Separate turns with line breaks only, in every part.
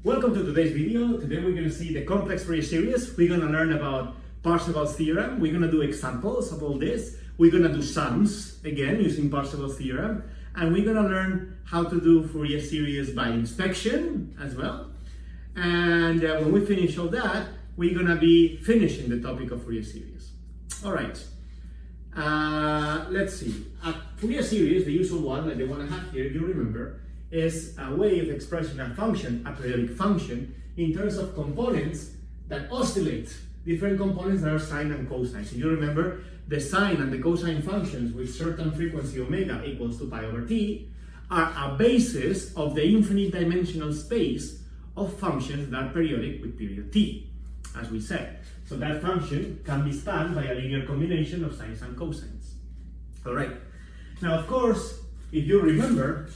Welcome to today's video. Today we're going to see the complex Fourier series. We're going to learn about Parseval's theorem. We're going to do examples of all this. We're going to do sums, again, using Parseval's theorem. And we're going to learn how to do Fourier series by inspection as well. And when we finish all that, we're going to be finishing the topic of Fourier series. All right. Let's see. A Fourier series, the usual one that they want to have here, you remember, is a way of expressing a function, a periodic function, in terms of components that oscillate, different components that are sine and cosine. So you remember the sine and the cosine functions with certain frequency omega equals to pi over t are a basis of the infinite dimensional space of functions that are periodic with period t, as we said. So that function can be spanned by a linear combination of sines and cosines. All right. Now, of course, if you remember,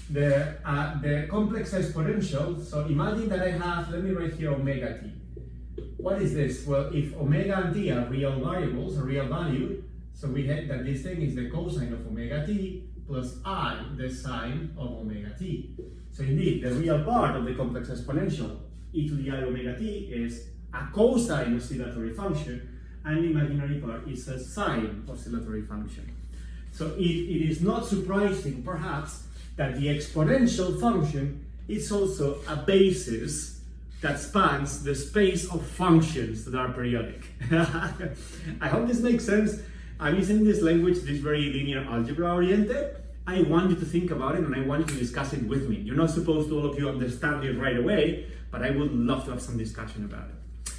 the complex exponential, so imagine that I have, let me write here omega t. What is this? Well, if omega and t are real variables, a real value, so we had that this thing is the cosine of omega t plus I, the sine of omega t. So indeed, the real part of the complex exponential, e to the I omega t, is a cosine oscillatory function, and the imaginary part is a sine oscillatory function. So it is not surprising, perhaps, that the exponential function is also a basis that spans the space of functions that are periodic. I hope this makes sense. I'm using this language, this very linear algebra oriented. I want you to think about it and I want you to discuss it with me. You're not supposed to all of you understand it right away, but I would love to have some discussion about it.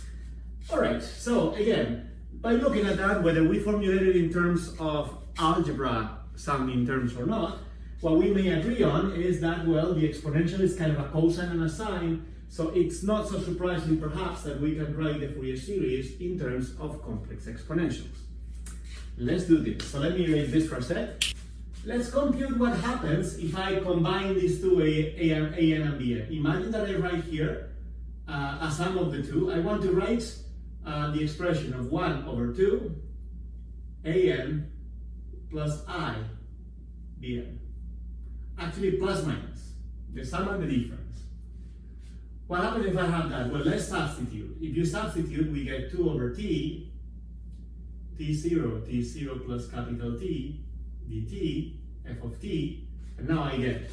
All right, so again, by looking at that, whether we formulate it in terms of algebra sounding terms or not, what we may agree on is that, well, the exponential is kind of a cosine and a sine, so it's not so surprising perhaps that we can write the Fourier series in terms of complex exponentials. Let's do this. So let me erase this for a sec. Let's compute what happens if I combine these two, an and bn. Imagine that I write here a sum of the two. I want to write the expression of 1 over 2 an plus I bn. Actually, plus minus, the sum and the difference. What happens if I have that? Well, let's substitute. If you substitute, we get 2 over t, t0 plus capital T, dt, f of t, and now I get,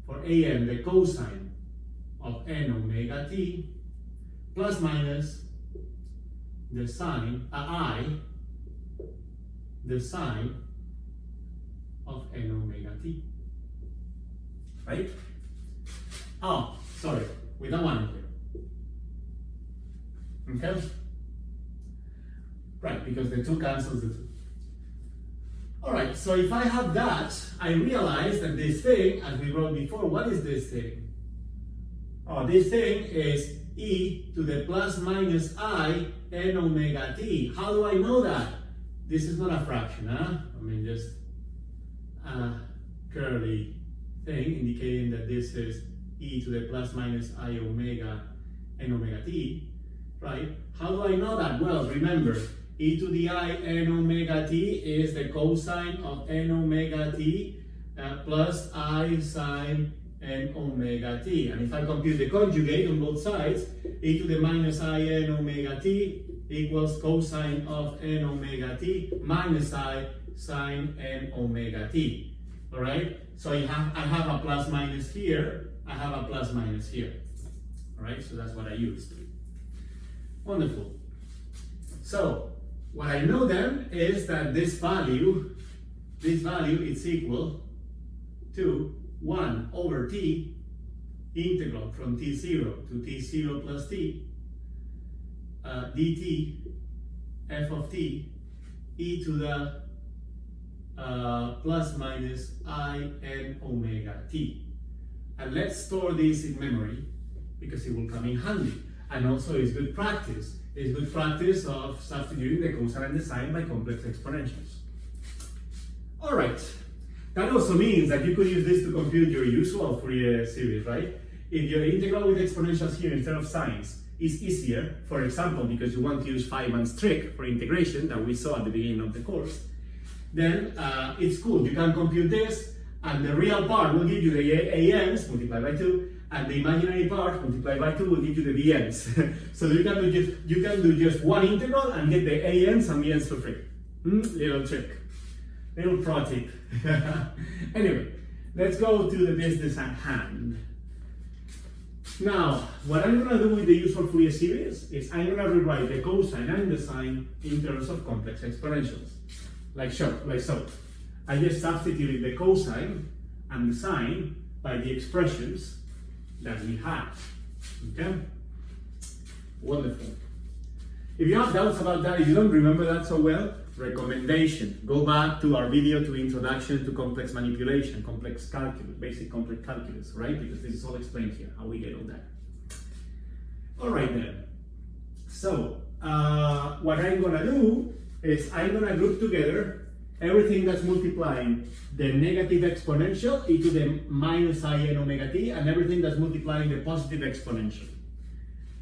for an, the cosine of n omega t, plus minus the sine, the sine of n omega t. Right? Oh, sorry, we don't want it here. Okay? Right, because the 2 cancels the 2. Alright, so if I have that, I realize that this thing, as we wrote before, what is this thing? Oh, this thing is e to the plus minus I n omega t. How do I know that? This is not a fraction, huh? I mean, just a curly thing indicating that this is e to the plus minus I omega n omega t, right? How do I know that? Well, remember, e to the I n omega t is the cosine of n omega t plus I sine n omega t. And if I compute the conjugate on both sides, e to the minus I n omega t equals cosine of n omega t minus I sine n omega t. All right? So I have a plus minus here, I have a plus minus here. All right? So that's what I used. Wonderful. So what I know then is that this value is equal to 1 over t integral from t0 to t0 plus t dt f of t e to the plus minus I n omega t. And let's store this in memory because it will come in handy. And also it's good practice. It's good practice of substituting the cosine and the sine by complex exponentials. All right. That also means that you could use this to compute your usual Fourier series, right? If your integral with exponentials here instead of sines is easier, for example, because you want to use Feynman's trick for integration that we saw at the beginning of the course, then it's cool. You can compute this, and the real part will give you the ANs multiplied by 2, and the imaginary part multiplied by 2 will give you the bn's. So you can do just one integral and get the an's and bn's for free. Little trick, little pro tip. Anyway, let's go to the business at hand. Now, what I'm going to do with the usual Fourier series is I'm going to rewrite the cosine and the sine in terms of complex exponentials, like so. I just substituted the cosine and the sine by the expressions that we have. Okay? Wonderful. If you have doubts about that, if you don't remember that so well, recommendation, go back to our video to Introduction to Complex Manipulation, Complex Calculus, Basic Complex Calculus, right? Because this is all explained here, how we get all that. All right then. So, what I'm gonna do is I'm gonna group together everything that's multiplying the negative exponential e to the minus I n omega t, and everything that's multiplying the positive exponential.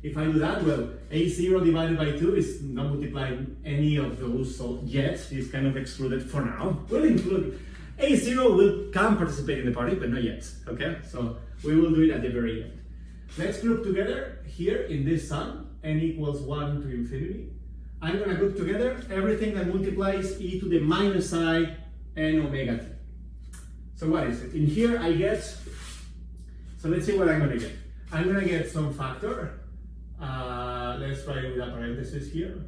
If I do that, well, a0 divided by 2 is not multiplying any of those, so yet it's kind of excluded for now. We'll include a0 can participate in the party, but not yet. Okay, so we will do it at the very end. Let's group together here in this sum, n equals 1 to infinity. I'm going to group together everything that multiplies e to the minus I n omega t. So what is it? In here I get, so let's see what I'm going to get. I'm going to get some factor. Let's write it with a parenthesis here.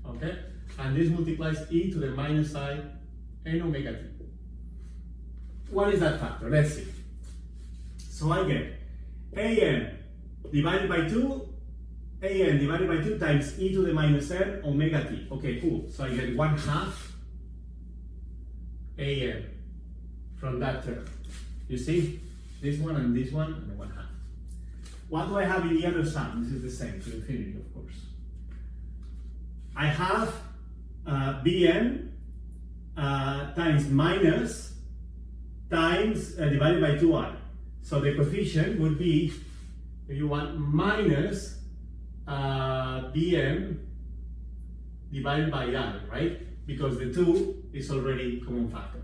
Okay? And this multiplies e to the minus I n omega t. What is that factor? Let's see. So I get an divided by 2, an divided by 2 times e to the minus n omega t. Okay, cool. So I get 1/2 an from that term. You see? This one and this one, and 1/2. What do I have in the other sum? This is the same, to infinity, of course. I have bn times minus times divided by 2i. So the coefficient would be, if you want, minus bn divided by I, right? Because the 2 is already common factor.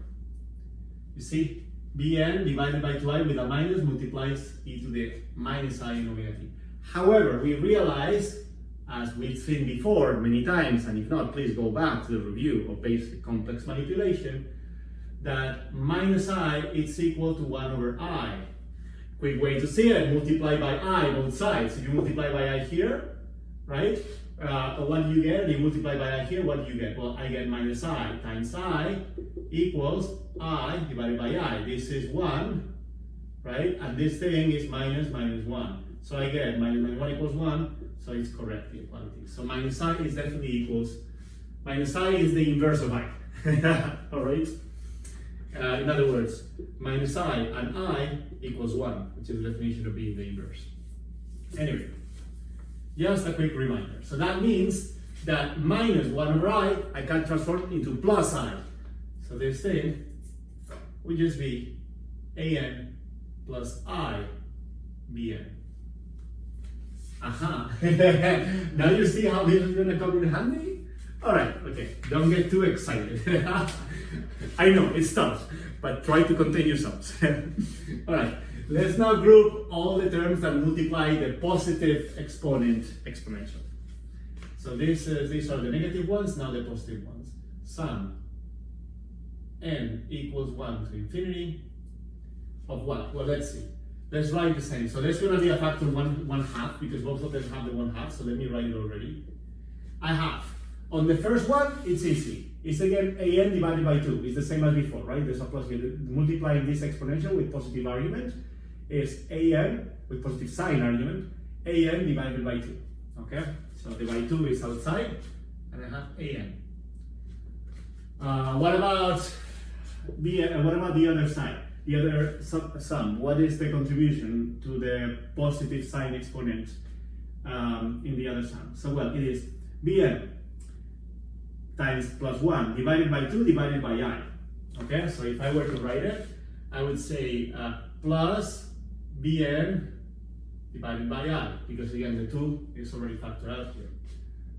You see? Bn divided by 2i with a minus multiplies e to the minus I n omega t. However, we realize, as we've seen before many times, and if not, please go back to the review of basic complex manipulation, that minus I is equal to 1 over I. Quick way to see it, multiply by I both sides. If you multiply by I here, right? What do you get? You multiply by I here, what do you get? Well, I get minus I times I equals I divided by I. This is 1, right? And this thing is minus 1. So I get minus 1 equals 1, so it's correct, the equality. So minus I is definitely equals, minus I is the inverse of I. All right? In other words, minus I and I equals 1, which is the definition of being the inverse. Anyway, just a quick reminder. So that means that minus 1 over I can transform into plus I. So this thing would just be an plus I bn. Aha. Now you see how this is going to come in handy? Alright, okay, don't get too excited. I know, it's tough, but try to contain yourselves. Alright, let's now group all the terms that multiply the positive exponent exponential. So these are the negative ones, now the positive ones. Sum n equals 1 to infinity of what? Well, let's see. Let's write the same. So there's going to be a factor 1/2 because both of them have the 1/2. So let me write it already. I have. On the first one, it's easy. It's again an divided by 2. It's the same as before, right? There's a plus here. Multiplying this exponential with positive argument is an with positive sign argument, an divided by 2. Okay? So the by 2 is outside, and I have an. What about the other side? The other sum, what is the contribution to the positive sign exponent in the other sum? So, well, it is bn times plus 1 divided by 2 divided by I. Okay, so if I were to write it, I would say plus bn divided by I, because again, the 2 is already factored out here.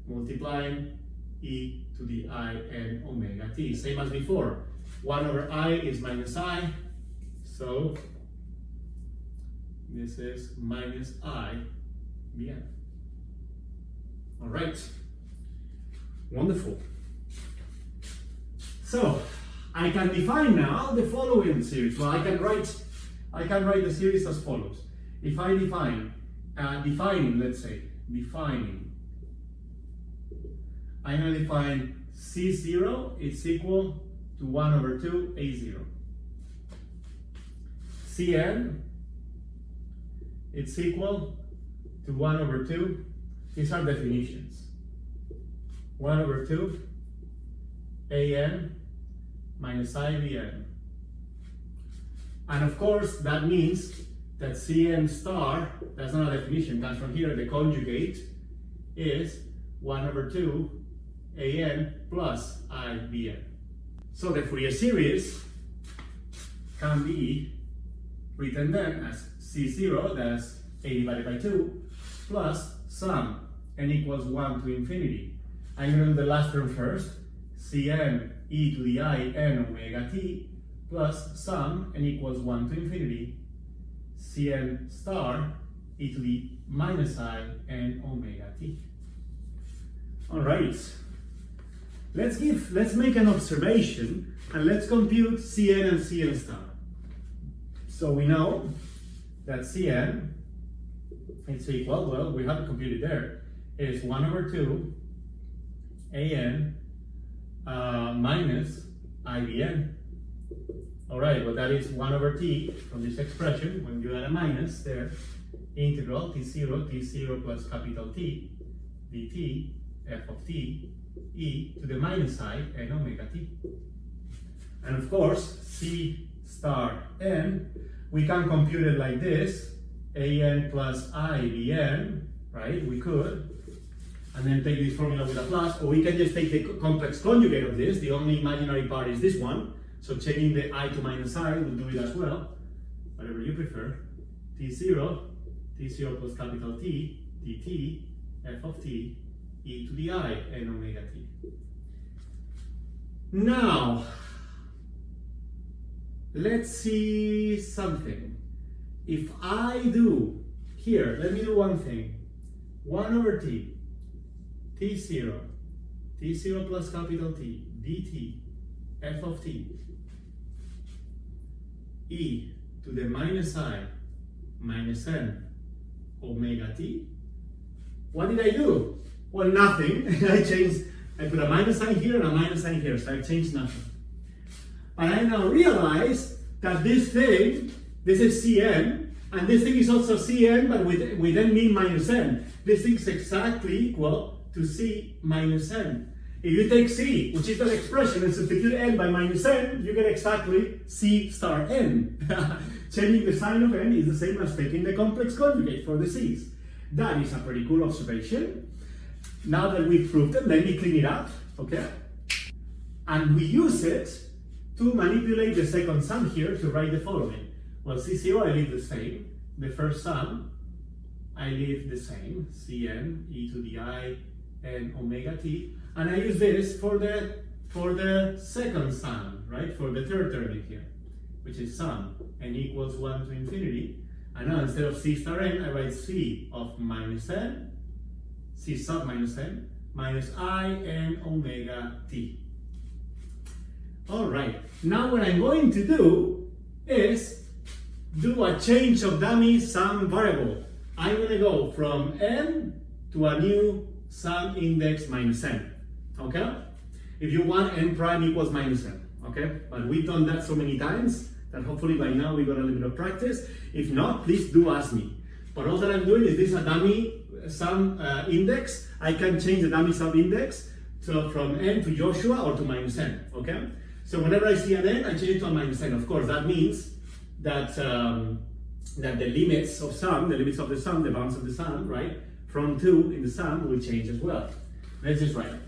Multiplying e to the I n omega t, same as before. 1 over I is minus I. So This is minus I Bn. All right. Wonderful. So I can define now the following series. Well, I can write the series as follows. If I define, let's say, I'm going to define C0 is equal to 1 over 2 A0. Cn, it's equal to 1 over 2, these are definitions. 1 over 2 An minus IBN. And of course, that means that Cn star, that's not a definition, comes from here, the conjugate is 1 over 2 An plus IBN. So the Fourier series can be written then as C0, that's A divided by 2, plus sum, n equals 1 to infinity. I'm going to do the last term first, Cn e to the I n omega t, plus sum, n equals 1 to infinity, Cn star e to the minus I n omega t. All right. Let's make an observation and let's compute Cn and Cn star. So we know that Cn it's equal, well, we have to compute it there, is 1 over 2 An minus IBN. All right, well that is 1 over t from this expression, when you add a minus there, integral t0 plus capital T dt f of t e to the minus I n omega t. And of course, C star n, we can compute it like this, An plus I Bn, right? We could. And then take this formula with a plus, or we can just take the complex conjugate of this. The only imaginary part is this one. So changing the I to minus I will do it as well. Whatever you prefer. T0 plus capital T, dt, f of t, e to the I n omega t. Now, let's see something. If I do, here, let me do one thing. 1 over t, t0 plus capital T, dt, f of t, e to the minus I minus n omega t. What did I do? Well, nothing. I put a minus sign here and a minus sign here, so I changed nothing. But I now realize that this thing, this is Cn, and this thing is also Cn, but with n mean minus n. This thing is exactly equal to C minus n. If you take C, which is that expression, and substitute n by minus n, you get exactly C star n. Changing the sign of n is the same as taking the complex conjugate for the C's. That is a pretty cool observation. Now that we've proved it, let me clean it up, okay? And we use it to manipulate the second sum here to write the following. Well, C0 I leave the same. The first sum I leave the same. Cn e to the I n omega t. And I use this for the second sum, right? For the third term in here, which is sum n equals 1 to infinity. And now instead of C star n, I write C of minus n, C sub minus n, minus I n omega t. All right, now what I'm going to do is do a change of dummy sum variable. I'm going to go from n to a new sum index minus n, okay? If you want, n prime equals minus n, okay? But we've done that so many times that hopefully by now we got a little bit of practice. If not, please do ask me. But all that I'm doing is this a dummy sum index. I can change the dummy sum index from n to Joshua or to minus n, okay? So whenever I see an n, I change it to a minus n. Of course, that means that that the limits of sum, the limits of the sum, the bounds of the sum, right, from 2 in the sum will change as well. Let's just write it.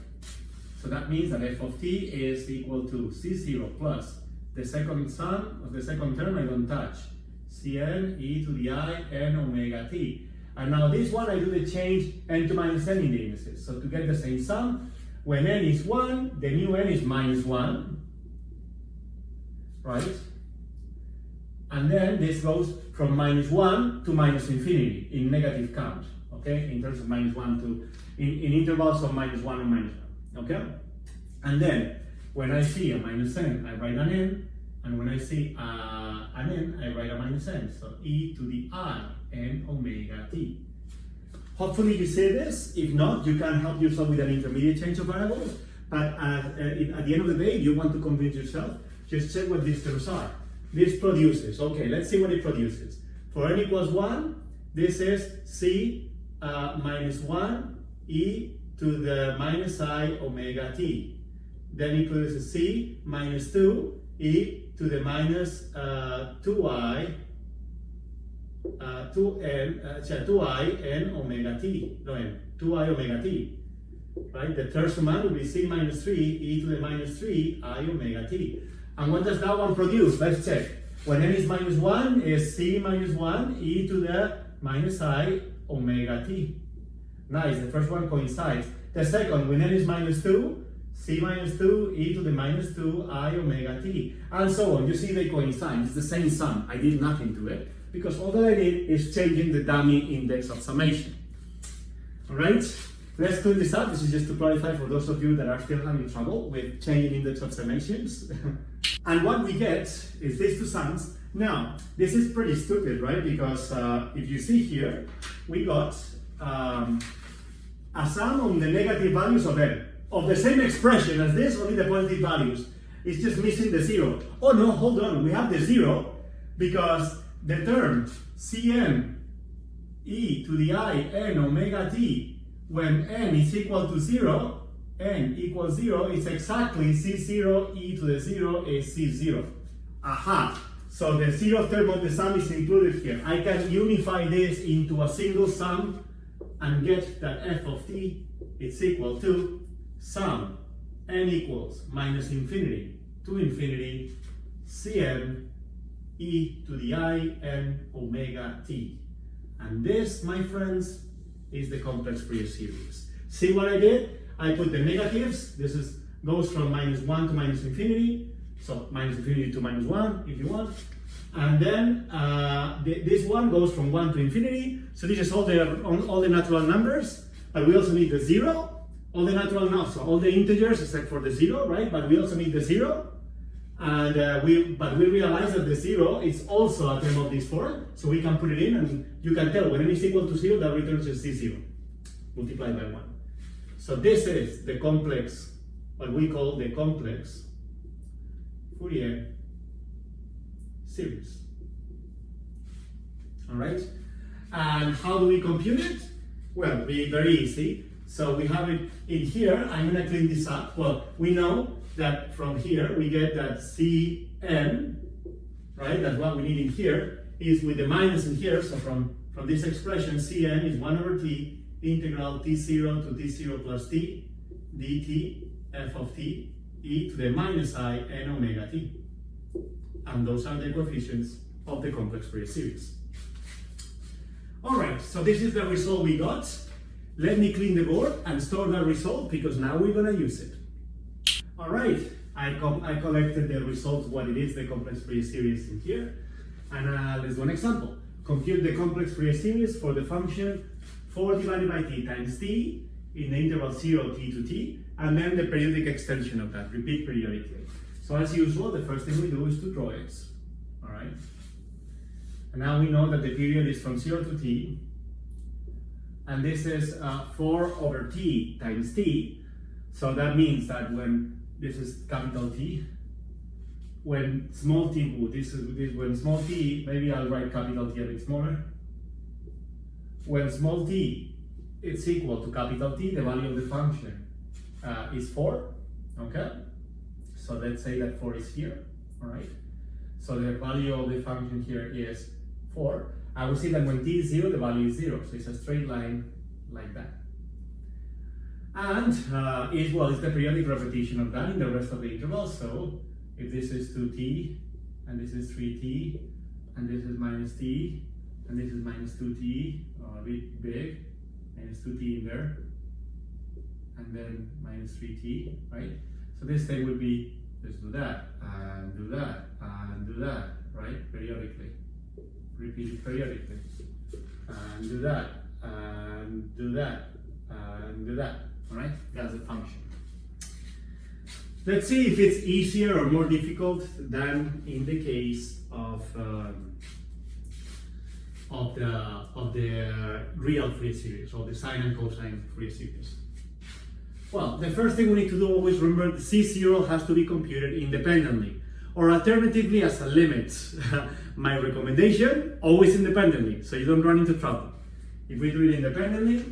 So that means that f of t is equal to C0 plus the second sum of the second term I don't touch, Cn e to the I n omega t. And now this one I do the change n to minus n in the indices. So to get the same sum, when n is 1, the new n is minus 1, right? And then this goes from -1 to -infinity in negative count, okay? In terms of -1 to, in intervals of -1 and -1, okay? And then, when I see a -n, I write an n, and when I see an n, I write a -n, so e to the I n omega t. Hopefully you see this. If not, you can help yourself with an intermediate change of variables, but at the end of the day, you want to convince yourself, just check what these terms are. This produces, okay, let's see what it produces. For n equals 1, this is c minus 1 e to the minus I omega t. Then it produces c minus 2 e to the minus 2i 2i n omega t, no n, 2i omega t, right? The third summand will be c minus 3 e to the minus 3 I omega t. And what does that one produce? Let's check. When n is -1 is c minus 1 e to the minus I omega t. Nice, the first one coincides. The second, when n is -2, c minus 2 e to the minus 2 I omega t. And so on. You see they coincide. It's the same sum. I did nothing to it, because all that I did is changing the dummy index of summation. Alright? Let's clean this up. This is just to clarify for those of you that are still having trouble with changing index of summations. And what we get is these two sums. Now, this is pretty stupid, right? Because if you see here, we got a sum on the negative values of n, of the same expression as this, only the positive values. It's just missing the 0. Oh no, hold on, we have the 0 because the term Cn e to the I n omega t, when n is equal to 0, n equals 0, is exactly C0 e to the 0 is C0. Aha! So the 0th term of the sum is included here. I can unify this into a single sum and get that f of t is equal to sum n equals minus infinity to infinity Cn e to the I n omega t. And this, my friends, is the complex Fourier series. See what I did? I put the negatives. This goes from -1 to minus infinity. So minus infinity to -1 if you want. And then this one goes from 1 to infinity. So this is all the natural numbers. But we also need the 0. All the natural numbers, so all the integers except for the 0, right? But we also need the 0. And we realize that the 0 is also a term of this form, so we can put it in, and you can tell when n is equal to 0, that returns a C0 multiplied by 1. So this is the complex, what we call the complex Fourier series. All right, and how do we compute it? Well, very easy. So we have it in here. I'm going to clean this up. Well, we know that from here we get that Cn, right? That's what we need in here, is with the minus in here. So from this expression, Cn is 1 over t integral t0 to t0 plus t dt f of t e to the minus I n omega t. And those are the coefficients of the complex Fourier series. All right, so this is the result we got. Let me clean the board and store that result, because now we're going to use it. All right, I collected the results, what it is, the complex Fourier series in here. And let's do an example. Compute the complex Fourier series for the function 4 divided by t times t in the interval 0 t to t, and then the periodic extension of that, repeat periodically. So as usual, the first thing we do is to draw it. All right. And now we know that the period is from 0 to t. And this is 4 over t times t. So that means that when this is capital T, when small t, when small t, maybe I'll write capital T a bit smaller. When small t is equal to capital T, the value of the function is 4, okay? So let's say that 4 is here, all right? So the value of the function here is 4. I will see that when t is 0, the value is 0, so it's a straight line like that. And it's the periodic repetition of that in the rest of the intervals. So if this is 2t, and this is 3t, and this is minus t, and this is minus 2t, a bit big, minus 2t in there, and then minus 3t, right? So this thing would be, let's do that, and do that, and do that, right? Periodically. Repeat it periodically. And do that, and do that, and do that, all right? That's the function. Let's see if it's easier or more difficult than in the case of the real Fourier series, or the sine and cosine Fourier series. Well, the first thing we need to do, always remember, the C0 has to be computed independently, or alternatively as a limit. My recommendation, always independently, so you don't run into trouble. If we do it independently,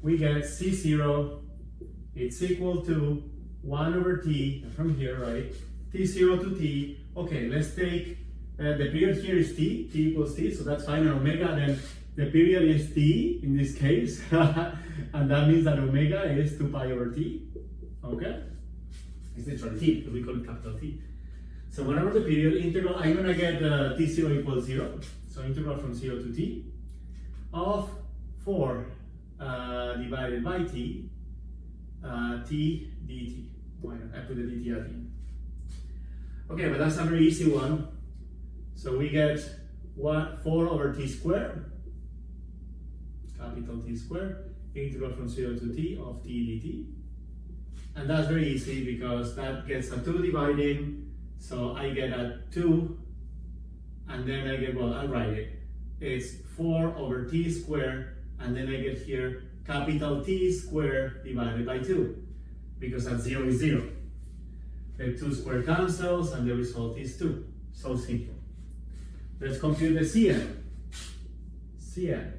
we get C0, it's equal to 1 over t, from here, right? T0 to t. Okay, let's take, the period here is t equals t, so that's fine, and omega, then the period is t in this case, and that means that omega is 2 pi over t, okay? It's literally t, because we call it capital T. So whenever the period integral, I'm gonna get t0 equals 0, so integral from 0 to t of 4 divided by t, t dt. Why not? I put the dt at the end. Okay, but that's a very easy one. So we get 4 over t squared, capital T squared, integral from 0 to t of t dt. And that's very easy because that gets a 2 dividing, so I get a 2, and then I get, well, I'll write it. It's 4 over t squared, and then I get here capital T squared divided by 2, because that 0 is 0. The 2 squared cancels, and the result is 2. So simple. Let's compute the Cn. Cn,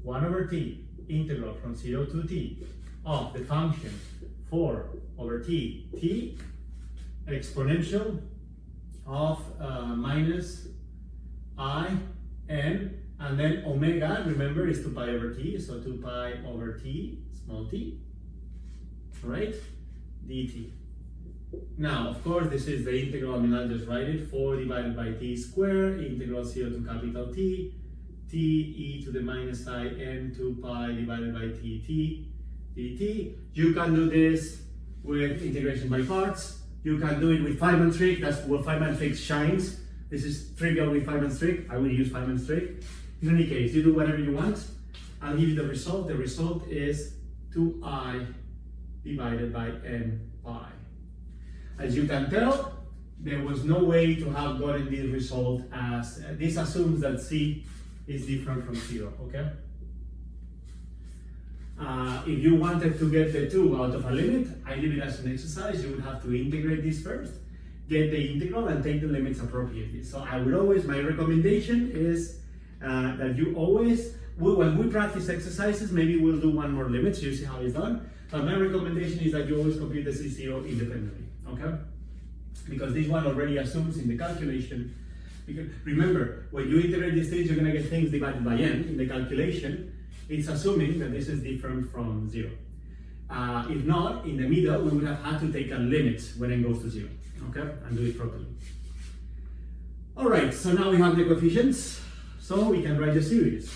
1 over t, integral from 0 to t of the function 4 over t, t, exponential of minus I n, and then omega, remember, is 2 pi over t, so 2 pi over t, small t, right, dt. Now, of course, this is the integral, I mean, I'll just write it, 4 divided by t squared, integral 0 to capital T, t e to the minus I n 2 pi divided by t, t, dt. You can do this with integration by parts. You can do it with Feynman trick. That's where Feynman trick shines. This is trivial with Feynman trick. I will use Feynman trick. In any case, you do whatever you want. I'll give you the result. The result is 2i divided by n pi. As you can tell, there was no way to have gotten this result as, this assumes that c is different from 0, okay? If you wanted to get the 2 out of a limit, I leave it as an exercise. You would have to integrate this first, get the integral, and take the limits appropriately. So I would always, my recommendation is that you always, when we practice exercises, maybe we'll do one more limit, so you see how it's done. But my recommendation is that you always compute the C0 independently, okay? Because this one already assumes in the calculation, because remember, when you integrate these things, you're gonna get things divided by n in the calculation. It's assuming that this is different from 0. If not, in the middle, we would have had to take a limit when n goes to 0, okay? And do it properly. All right, so now we have the coefficients, so we can write the series.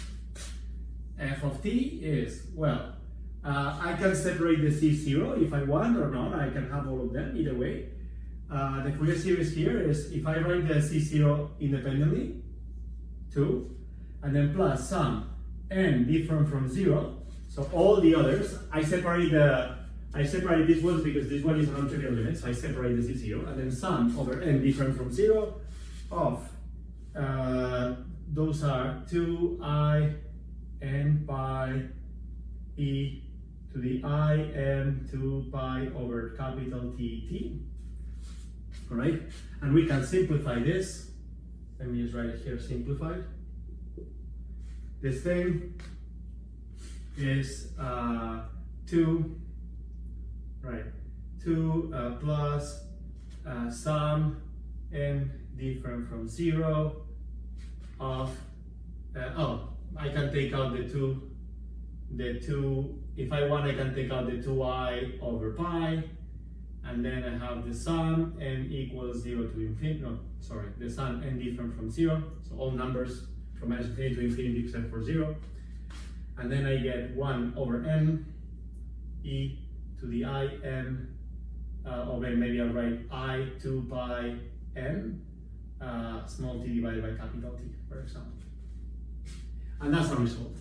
F of t is, well, I can separate the C0 if I want or not. I can have all of them, either way. The Fourier series here is, if I write the C0 independently, 2, and then plus sum n different from 0, so all the others, I separate this one because this one is a non-trivial limit, so I separate the C0, and then sum over n different from 0 of, those are 2i n pi e to the I n 2 pi over capital T t. All right, and we can simplify this. Let me just write it here, simplified. This thing is 2, right? 2 plus sum n different from 0 of I can take out the 2. If I want, I can take out the 2i over pi, and then I have the sum n equals 0 to infinity. No, sorry, the sum n different from 0. So all numbers from minus infinity to infinity except for 0. And then I get 1 over n e to the I n, or maybe I'll write I 2 pi n small t divided by capital T, for example. And that's the result.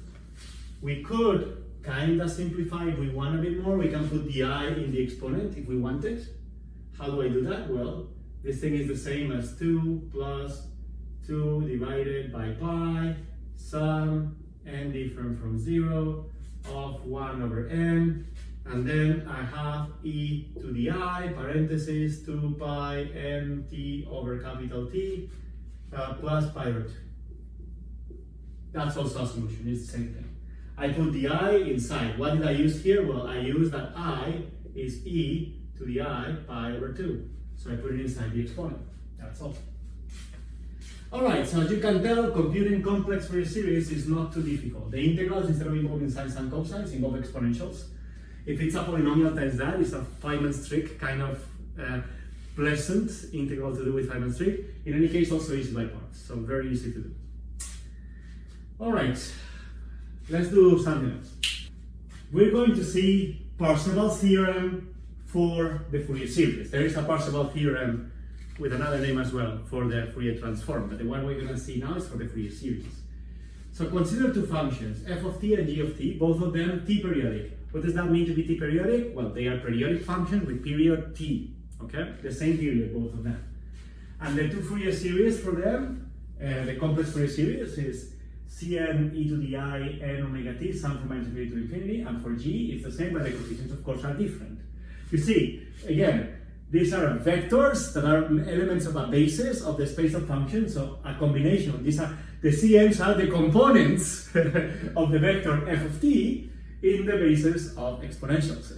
We could kind of simplify if we want a bit more. We can put the I in the exponent if we want it. How do I do that? Well, this thing is the same as 2 plus 2 divided by pi, sum n different from 0 of 1 over n. And then I have e to the I, parentheses, 2 pi n t over capital T, plus pi over 2. That's also a solution, it's the same thing. I put the I inside. What did I use here? Well, I used that I is e to the I pi over 2. So I put it inside the exponent. That's all. Alright, so as you can tell, computing complex Fourier series is not too difficult. The integrals, instead of involving sines and cosines, involve exponentials. If it's a polynomial times that, it's a Feynman's trick, kind of pleasant integral to do with Feynman's trick. In any case, also easy by parts, so very easy to do. Alright, let's do something else. We're going to see Parseval's theorem for the Fourier series. There is a Parseval theorem with another name as well for the Fourier transform, but the one we're going to see now is for the Fourier series. So consider two functions, f of t and g of t, both of them t-periodic. What does that mean to be t-periodic? Well, they are periodic functions with period t, okay? The same period, both of them. And the two Fourier series for them, the complex Fourier series is Cn e to the I n omega t, sum from infinity to infinity, and for g it's the same, but the coefficients of course are different. You see, again, these are vectors that are elements of a basis of the space of functions, so a combination. These are the Cn's are the components of the vector f of t in the basis of exponentials.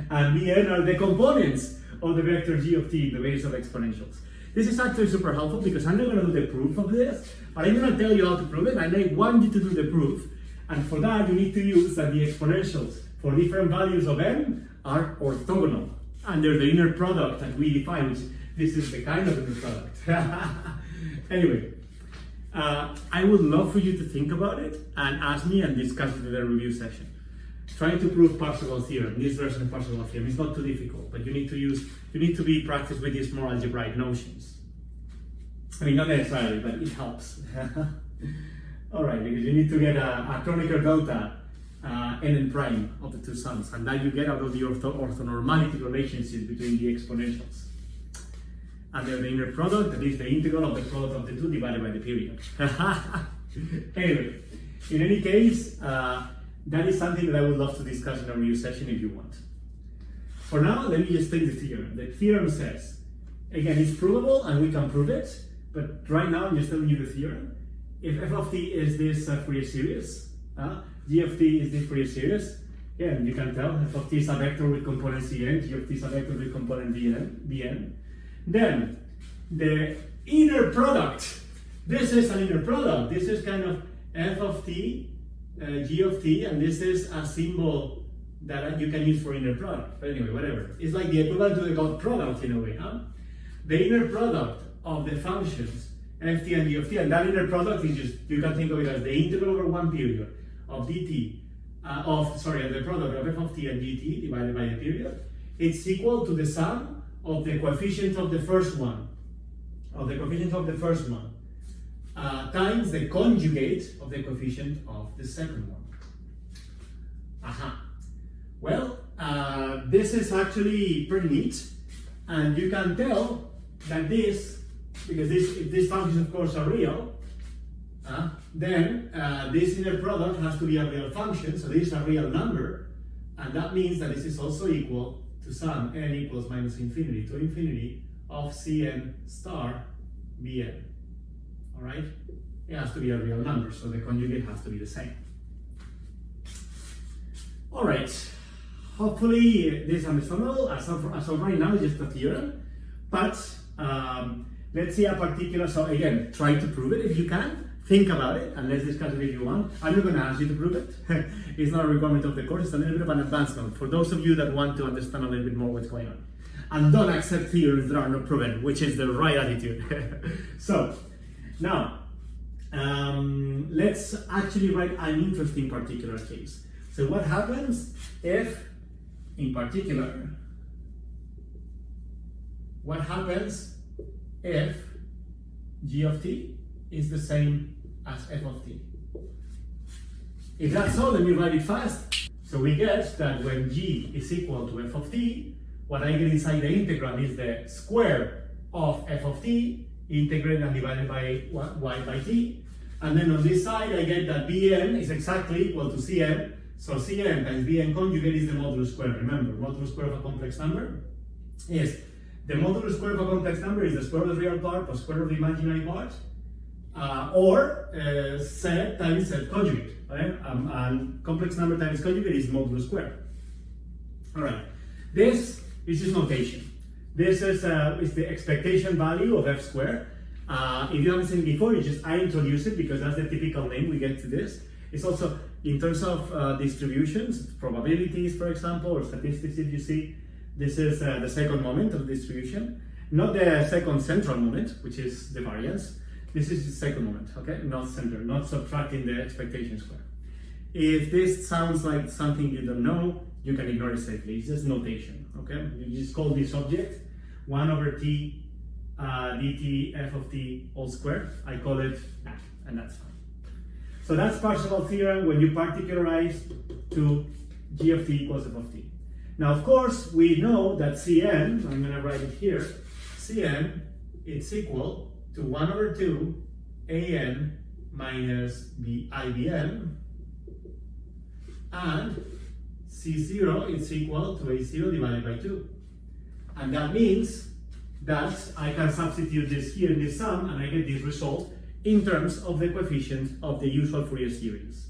And Bn are the components of the vector g of t in the basis of exponentials. This is actually super helpful because I'm not going to do the proof of this, but I'm going to tell you how to prove it, and I want you to do the proof. And for that, you need to use that the exponentials for different values of n are orthogonal under the inner product that we define, which this is the kind of inner product. Anyway, I would love for you to think about it and ask me and discuss it in the review session. Trying to prove Parseval's theorem, this version of Parseval's theorem, is not too difficult, but you need to be practiced with these more algebraic notions. I mean, not necessarily, but it helps. All right, because you need to get a Kronecker delta n prime of the two sums, and that you get out of the orthonormality relationship between the exponentials. And the inner product, that is the integral of the product of the two divided by the period. Anyway, in any case, that is something that I would love to discuss in a review session if you want. For now, let me just state the theorem. The theorem says, again, it's provable and we can prove it, but right now I'm just telling you the theorem. If f of t is this Fourier series, g of t is this Fourier series, yeah, you can tell f of t is a vector with component Cn, g of t is a vector with component Bn. Then the inner product, this is an inner product. This is kind of f of t, g of t, and this is a symbol that you can use for inner product. But anyway, whatever. It's like the equivalent to the dot product in a way. The inner product of the functions f t and g of t, and that inner product is just, you can think of it as the integral over one period of dt, the product of f of t and gt divided by the period. It's equal to the sum of the coefficient of the first one, times the conjugate of the coefficient of the second one. Well, this is actually pretty neat, and you can tell that this, because if these functions of course are real, then this inner product has to be a real function, so this is a real number, and that means that this is also equal to sum n equals minus infinity to infinity of Cn star Bn. Alright? It has to be a real number, so the conjugate has to be the same. Alright, hopefully this is understandable. As of right now, it's just a theorem, but let's see a particular, so again, try to prove it if you can. Think about it, and let's discuss it if you want. I'm not going to ask you to prove it. It's not a requirement of the course, it's a little bit of an advancement for those of you that want to understand a little bit more what's going on. And don't accept theorems that are not proven, which is the right attitude. So, now, let's actually write an interesting particular case. So what happens if, in particular, what happens if g of t is the same as f of t. If that's so, let me write it fast. So we get that when g is equal to f of t, what I get inside the integral is the square of f of t, integrated and divided by y by t. And then on this side, I get that bn is exactly equal to cn. So cn times bn conjugate is the modulus square. Remember, modulus square of a complex number is the modulus square of a complex number is the square of the real part plus square of the imaginary part, or z times z conjugate. Right? And complex number times conjugate is modulus square. All right. This is just notation. This is the expectation value of f squared. If you haven't seen it before, I introduce it because that's the typical name we get to this. It's also in terms of distributions, probabilities, for example, or statistics. If you see, this is the second moment of distribution, not the second central moment, which is the variance. This is the second moment, okay? Not center, not subtracting the expectation square. If this sounds like something you don't know, you can ignore it safely. It's just notation, okay? You just call this object 1 over t dt f of t all squared. I call it that, and that's fine. So that's Parseval theorem when you particularize to g of t equals f of t. Now, of course, we know that Cn, I'm going to write it here, Cn it's equal to 1 over 2 an minus ibn, and C0 is equal to A0 divided by 2. And that means that I can substitute this here in this sum, and I get this result in terms of the coefficient of the usual Fourier series.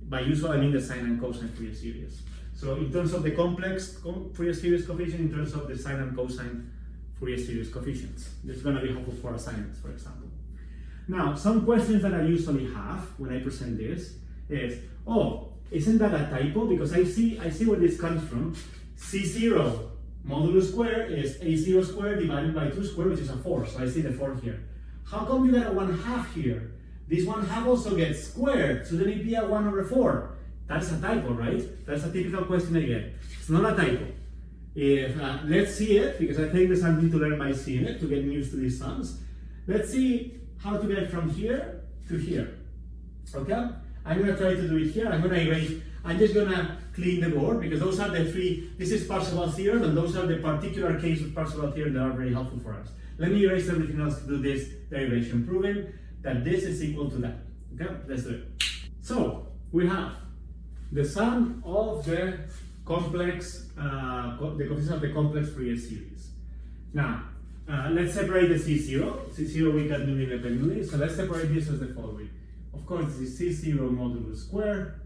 By usual, I mean the sine and cosine Fourier series. So in terms of the complex Fourier series coefficient, in terms of the sine and cosine Fourier series coefficients. This is going to be helpful for assignments, for example. Now, some questions that I usually have when I present this is, oh, isn't that a typo? Because I see where this comes from. C0 modulus square is A0 squared divided by 2 squared, which is a 4. So I see the 4 here. How come you got a 1/2 here? This 1/2 also gets squared, so then it'd be a 1 over 4. That's a typo, right? That's a typical question I get. It's not a typo. If let's see it, because I think there's something to learn by seeing it, to get used to these sums. Let's see how to get from here to here. Okay? I'm going to try to do it here. I'm going to erase. I'm just going to clean the board because those are the three. This is Parseval theorem, and those are the particular cases of Parseval theorem that are very helpful for us. Let me erase everything else to do this derivation, proving that this is equal to that. Okay, let's do it. So we have the sum of the complex, the coefficient of the complex Fourier series. Now, let's separate the C0. C0 we can do independently. So let's separate this as the following. Of course, this is C0 modulus square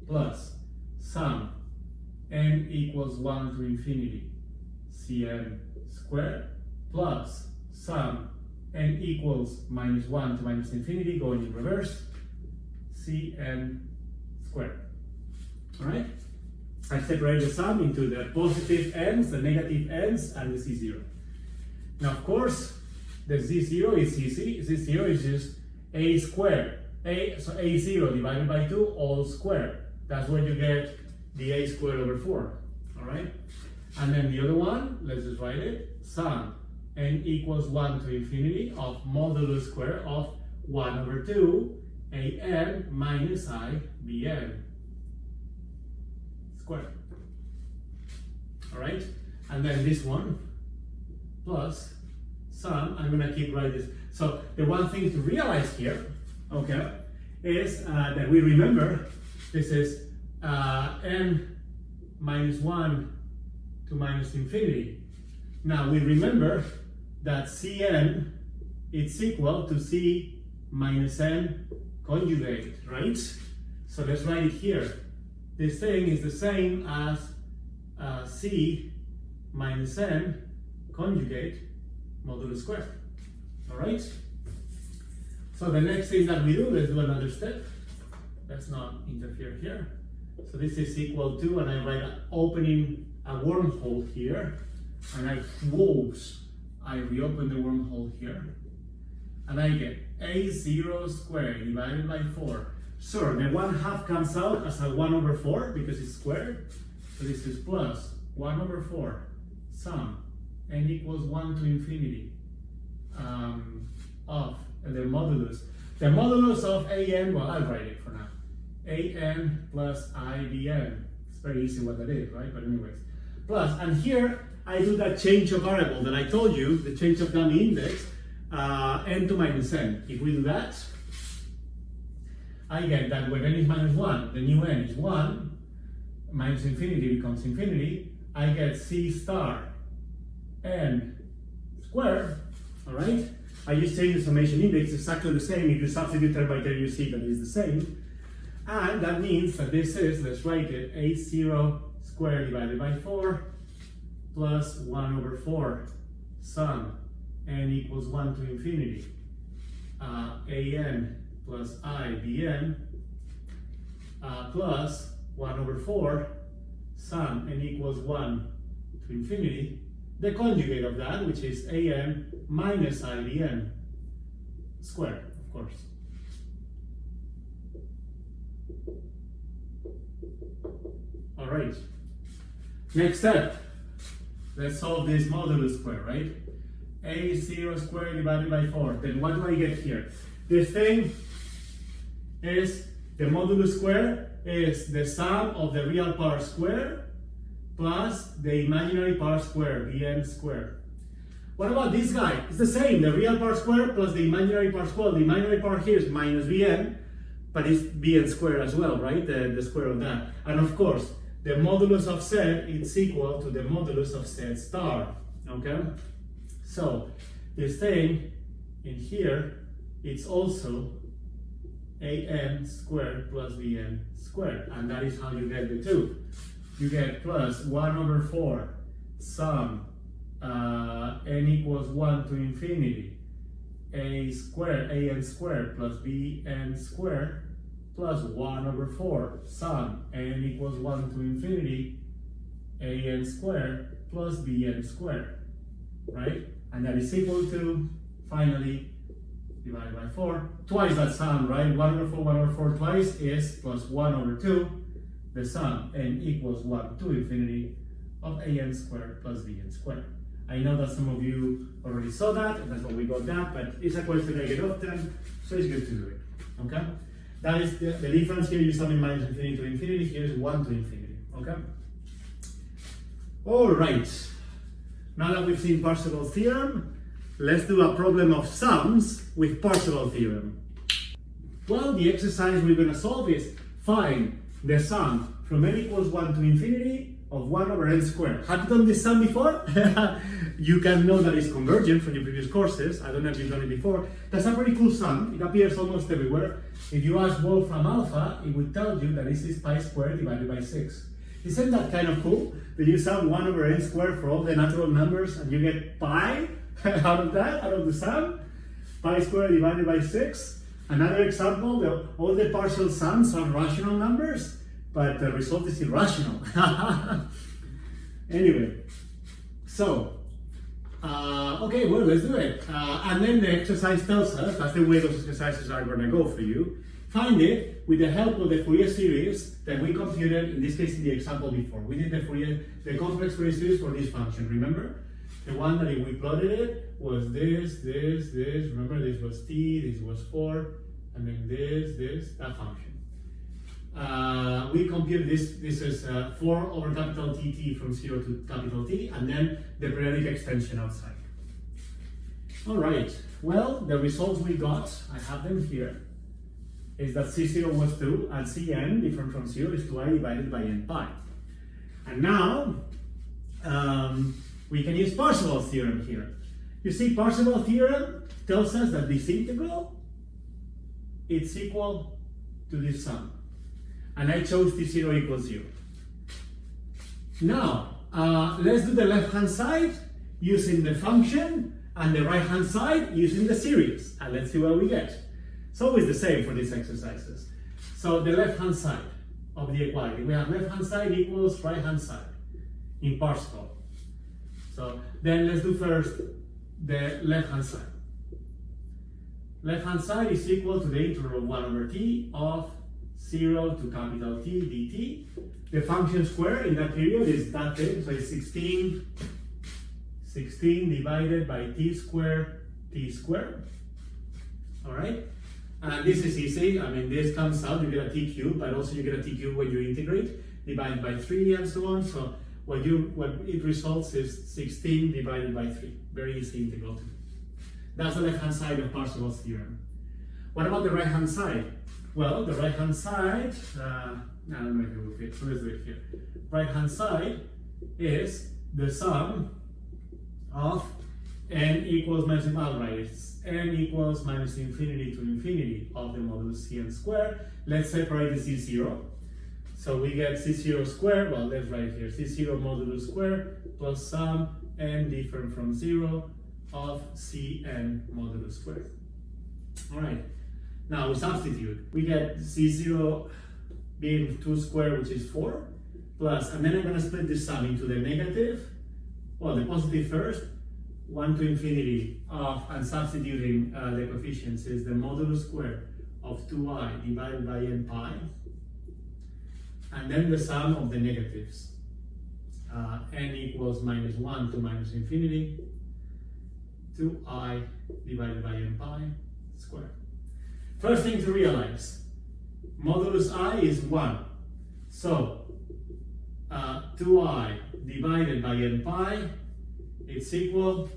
plus sum n equals 1 to infinity Cn squared plus sum n equals minus 1 to minus infinity, going in reverse, Cn squared. All right? I separate the sum into the positive ends, the negative ends, and the C0. Now, of course, the Z0 is easy. Z0 is just A squared. So A0 divided by 2 all squared. That's where you get the A squared over 4. All right? And then the other one, let's just write it. Sum n equals 1 to infinity of modulus square of 1 over 2 an minus I bn squared. All right? And then this one plus sum, I'm going to keep writing this. So the one thing to realize here, okay, is that we remember this is n minus 1 to minus infinity. Now we remember that Cn is equal to C minus n conjugate, right? So let's write it here. This thing is the same as C minus n conjugate modulus squared. All right? So the next thing that we do, let's do another step. Let's not interfere here. So this is equal to, and I write opening a wormhole here, and I close, I reopen the wormhole here, and I get A0 squared divided by 4. Sure, the 1/2 comes out as a 1 over 4 because it's squared. So this is plus 1 over 4 sum n equals 1 to infinity of the modulus. The modulus of an, well, I'll write it for now. An plus I dn. It's very easy what that is, right? But anyways, plus, and here I do that change of variable that I told you, the change of dummy index, n to minus n. If we do that, I get that when n is minus 1, the new n is 1, minus infinity becomes infinity, I get c star n squared, all right? I just change the summation index, exactly the same. If you substitute term by term, you see that it's the same. And that means that this is, let's write it, a0 squared divided by 4 plus 1 over 4 sum n equals 1 to infinity. An plus I dn plus 1 over 4 sum n equals 1 to infinity. The conjugate of that, which is an minus I dn squared, of course. All right. Next step. Let's solve this modulus square, right? A0 squared divided by 4. Then what do I get here? This thing is the modulus square is the sum of the real power square plus the imaginary power square, bn squared. What about this guy? It's the same, the real power square plus the imaginary power square. The imaginary power here is minus bn, but it's bn squared as well, right? The square of that. And of course, the modulus of z is equal to the modulus of z star, okay? So, this thing in here, it's also an squared plus bn squared, and that is how you get the two. You get plus 1 over 4 sum n equals 1 to infinity an squared plus bn squared plus 1 over 4 sum n equals 1 to infinity an squared plus bn squared, right? And that is equal to, finally, divided by 4, twice that sum, right? 1 over 4 twice is plus 1 over 2, the sum n equals 1 to infinity of an squared plus bn squared. I know that some of you already saw that, and that's why we got that, but it's a question I get often, so it's good to do it, okay? That is the difference here, you sum in minus infinity to infinity, here is 1 to infinity, okay? All right, now that we've seen Parseval's theorem, let's do a problem of sums with Parseval theorem. Well, the exercise we're going to solve is find the sum from n equals 1 to infinity of 1 over n squared. Have you done this sum before? You can know that it's convergent from your previous courses. I don't know if you've done it before. That's a pretty cool sum. It appears almost everywhere. If you ask Wolfram alpha, it would tell you that this is pi squared divided by 6. Isn't that kind of cool? That you sum 1 over n squared for all the natural numbers and you get pi out of that, out of the sum? Pi squared divided by 6. Another example, all the partial sums are rational numbers, but the result is irrational. Anyway, so, okay, well, let's do it. And then the exercise tells us, that's the way those exercises are going to go for you. Find it with the help of the Fourier series that we computed, in this case in the example before. We did the complex Fourier series for this function, remember? The one that if we plotted it was this, remember this was t, this was 4, and then this, that function. We compute this is 4 over capital T from 0 to capital T, and then the periodic extension outside. All right, well, the results we got, I have them here, is that C0 was 2, and Cn, different from 0, is 2i divided by n pi. And now, we can use Parseval's theorem here. You see, Parseval's theorem tells us that this integral, it's equal to this sum. And I chose T0 equals 0. Now, let's do the left-hand side using the function, and the right-hand side using the series. And let's see what we get. It's always the same for these exercises. So the left-hand side of the equality. We have left-hand side equals right-hand side in Parseval. So then let's do first the left-hand side. Left-hand side is equal to the integral of 1 over t of 0 to capital T dt. The function square in that period is that thing, so it's 16 divided by t squared, All right? And this is easy. I mean, this comes out, you get a t cubed, but also you get a t cubed when you integrate, divided by 3 and so on. So what it results is 16 divided by 3. Very easy integral to do. That's the left-hand side of Parseval's theorem. What about the right-hand side? Well, the right-hand side, I don't know if it will fit, so let's do it here. Right-hand side is the sum of n equals minus, right, it's n equals minus infinity to infinity of the modulus Cn squared. Let's separate the C0. So we get C0 squared, well, let's write here, C0 modulus squared plus sum n different from 0 of Cn modulus squared. All right, now we substitute. We get C0 being 2 squared, which is 4, plus, and then I'm going to split this sum into the negative, well, the positive first, 1 to infinity of, and substituting the coefficients is the modulus squared of 2i divided by n pi, and then the sum of the negatives. N equals minus 1 to minus infinity, 2i divided by n pi squared. First thing to realize, modulus I is 1. So 2i divided by n pi, it's equal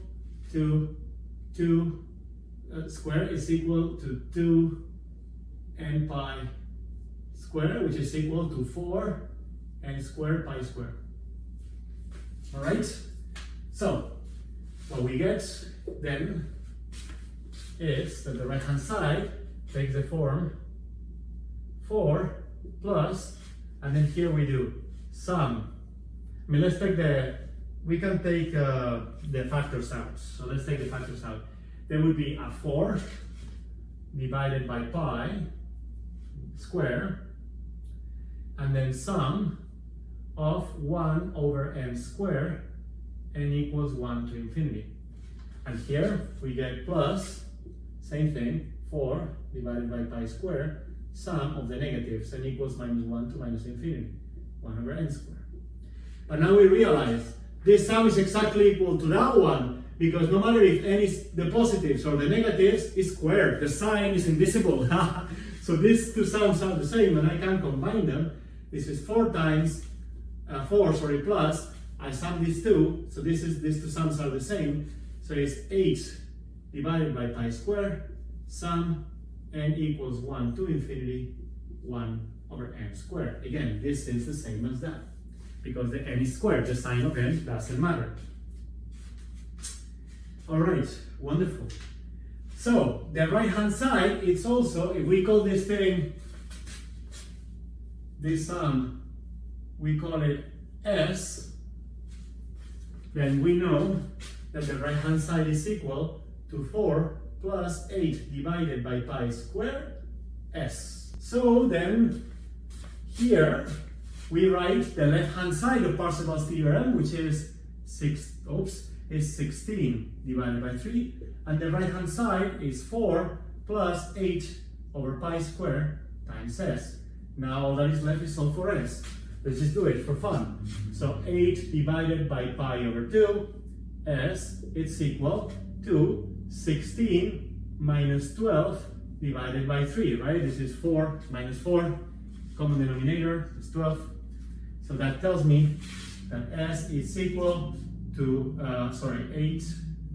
to 2 square is equal to 2 n pi square, which is equal to 4 n squared pi squared. All right? So what we get then is that the right-hand side takes the form 4 plus, and then here we do sum. I mean, let's take we can take the factors out. So let's take the factors out. There would be a 4 divided by pi square, and then sum of 1 over n squared, n equals 1 to infinity. And here we get plus, same thing, 4 divided by pi squared, sum of the negatives, n equals minus 1 to minus infinity, 1 over n squared. But now we realize this sum is exactly equal to that one, because no matter if n is the positives or the negatives, it's squared. The sign is invisible. So these two sums are the same, and I can combine them. This is 4 times 4, plus. I sum these two, so these two sums are the same. So it's 8 divided by pi squared, sum n equals 1 to infinity, 1 over n squared. Again, this is the same as that, because the n is squared, the sign of n doesn't matter. All right, wonderful. So the right-hand side, it's also, if we call this thing, this sum, we call it S, then we know that the right-hand side is equal to 4 plus 8 divided by pi squared S. So then, here, we write the left-hand side of Parseval's theorem, which is 16 divided by 3, and the right-hand side is 4 plus 8 over pi squared times S. Now all that is left is solve for S. Let's just do it for fun. So 8 divided by pi over 2, S, it's equal to 16 minus 12 divided by 3, right? This is 4 minus 4, common denominator is 12. So that tells me that S is equal to, 8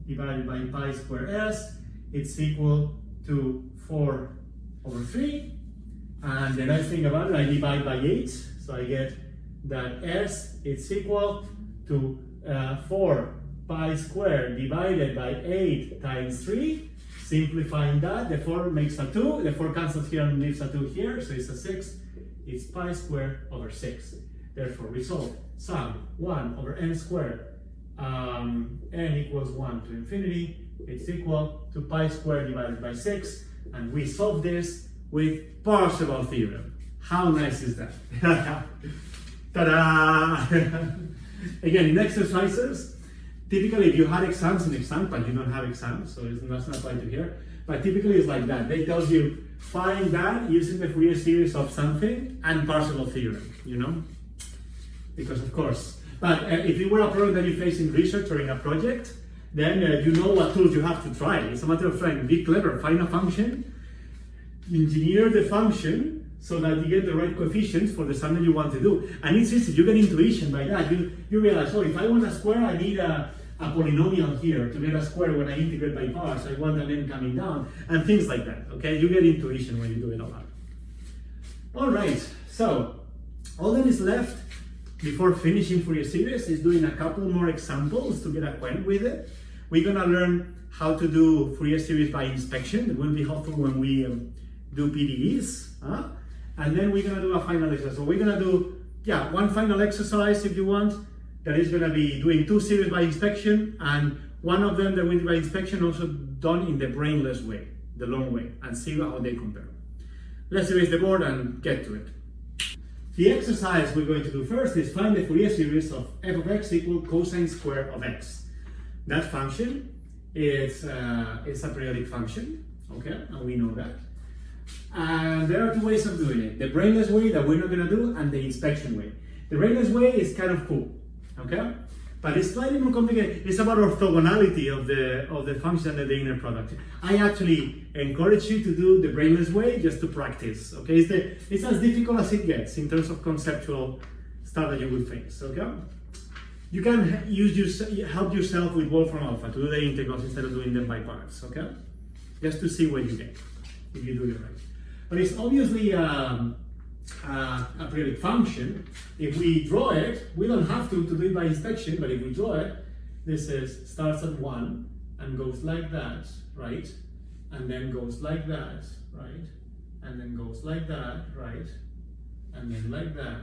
divided by pi squared S, it's equal to 4 over 3. And the nice thing about it, I divide by 8, so I get that S is equal to 4 pi squared divided by 8 times 3. Simplifying that, the 4 makes a 2, the 4 cancels here and leaves a 2 here, so it's a 6. It's pi squared over 6. Therefore, we solve sum 1 over n squared, n equals 1 to infinity, it's equal to pi squared divided by 6, and we solve this with Parseval theorem. How nice is that? Ta-da! Again, in exercises, typically if you had exams in exam, but you don't have exams, so that's not applied to here, but typically it's like that. They tell you, find that using the Fourier series of something and Parseval theorem, you know? Because of course. But if it were a problem that you face in research or in a project, then you know what tools you have to try. It's a matter of trying. Be clever, find a function, engineer the function so that you get the right coefficients for the sum that you want to do. And it's easy, you get intuition by that. You realize, oh, if I want a square, I need a polynomial here to get a square when I integrate by parts. I want an n coming down, and things like that, okay? You get intuition when you do it a lot. All right, so all that is left before finishing Fourier series is doing a couple more examples to get acquainted with it. We're gonna learn how to do Fourier series by inspection. It will be helpful when we do PDEs. And then we're gonna do a final exercise. So we're gonna do, one final exercise if you want, that is gonna be doing 2 series by inspection, and one of them that will be by inspection also done in the brainless way, the long way, and see how they compare. Let's erase the board and get to it. The exercise we're going to do first is find the Fourier series of f of x equal cosine square of x. That function is a periodic function, okay, and we know that. And there are 2 ways of doing it: the brainless way that we're not going to do, and the inspection way. The brainless way is kind of cool, okay, but it's slightly more complicated. It's about orthogonality of the function and the inner product. I actually encourage you to do the brainless way just to practice, okay? It's as difficult as it gets in terms of conceptual stuff that you will face, okay? You can help yourself with Wolfram Alpha to do the integrals instead of doing them by parts, okay? Just to see what you get if you do it right. But it's obviously a periodic function. If we draw it, we don't have to do it by inspection, but if we draw it, this starts at 1 and goes like that, right? And then goes like that, right? And then goes like that, right? And then like that,